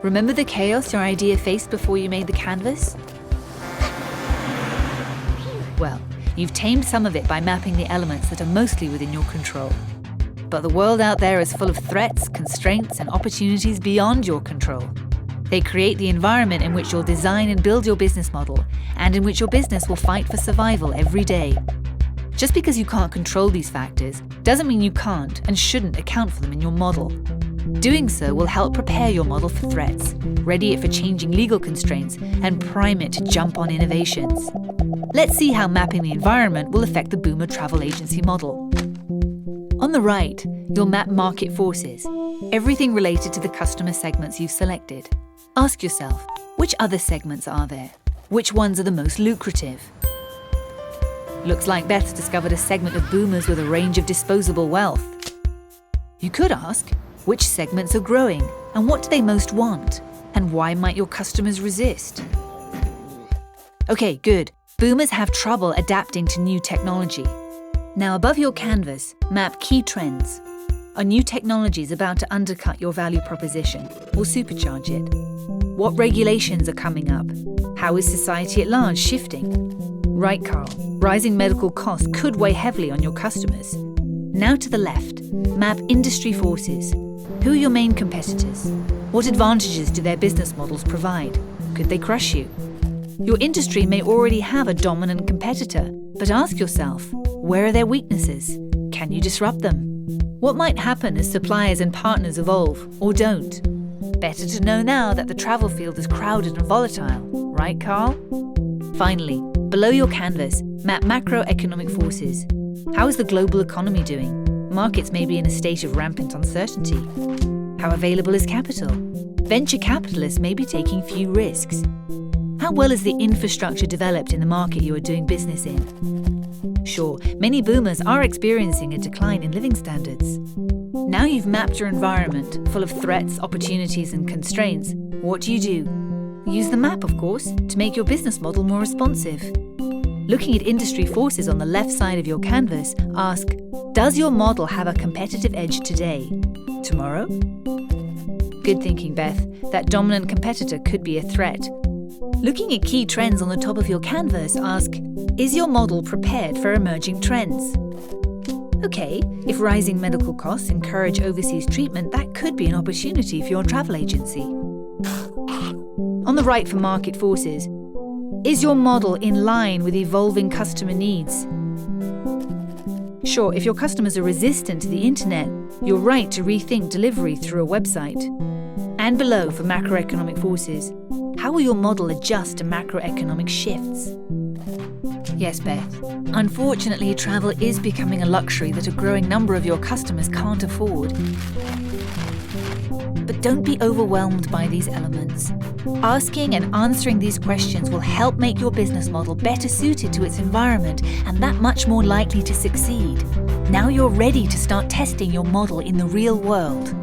Remember the chaos your idea faced before you made the canvas? Well, you've tamed some of it by mapping the elements that are mostly within your control. But the world out there is full of threats, constraints, and opportunities beyond your control. They create the environment in which you'll design and build your business model, and in which your business will fight for survival every day. Just because you can't control these factors doesn't mean you can't and shouldn't account for them in your model. Doing so will help prepare your model for threats, ready it for changing legal constraints, and prime it to jump on innovations. Let's see how mapping the environment will affect the Boomer travel agency model. On the right, you'll map market forces, everything related to the customer segments you've selected. Ask yourself, which other segments are there? Which ones are the most lucrative? Looks like Beth's discovered a segment of boomers with a range of disposable wealth. You could ask, which segments are growing and what do they most want? And why might your customers resist? Okay, good. Boomers have trouble adapting to new technology. Now above your canvas, map key trends. Are new technologies about to undercut your value proposition or supercharge it? What regulations are coming up? How is society at large shifting? Right, Carl. Rising medical costs could weigh heavily on your customers. Now to the left, map industry forces. Who are your main competitors? What advantages do their business models provide? Could they crush you? Your industry may already have a dominant competitor, but ask yourself, where are their weaknesses? Can you disrupt them? What might happen as suppliers and partners evolve or don't? Better to know now that the travel field is crowded and volatile, right, Carl? Finally, below your canvas, map macroeconomic forces. How is the global economy doing? Markets may be in a state of rampant uncertainty. How available is capital? Venture capitalists may be taking few risks. How well is the infrastructure developed in the market you are doing business in? Sure, many boomers are experiencing a decline in living standards. Now you've mapped your environment, full of threats, opportunities, and constraints. What do? Use the map, of course, to make your business model more responsive. Looking at industry forces on the left side of your canvas, ask, does your model have a competitive edge today? Tomorrow? Good thinking, Beth. That dominant competitor could be a threat. Looking at key trends on the top of your canvas, ask, is your model prepared for emerging trends? Okay, if rising medical costs encourage overseas treatment, that could be an opportunity for your travel agency. On the right for market forces, is your model in line with evolving customer needs? Sure, if your customers are resistant to the internet, you're right to rethink delivery through a website. And below for macroeconomic forces, how will your model adjust to macroeconomic shifts? Yes, Beth. Unfortunately, travel is becoming a luxury that a growing number of your customers can't afford. But don't be overwhelmed by these elements. Asking and answering these questions will help make your business model better suited to its environment and that much more likely to succeed. Now you're ready to start testing your model in the real world.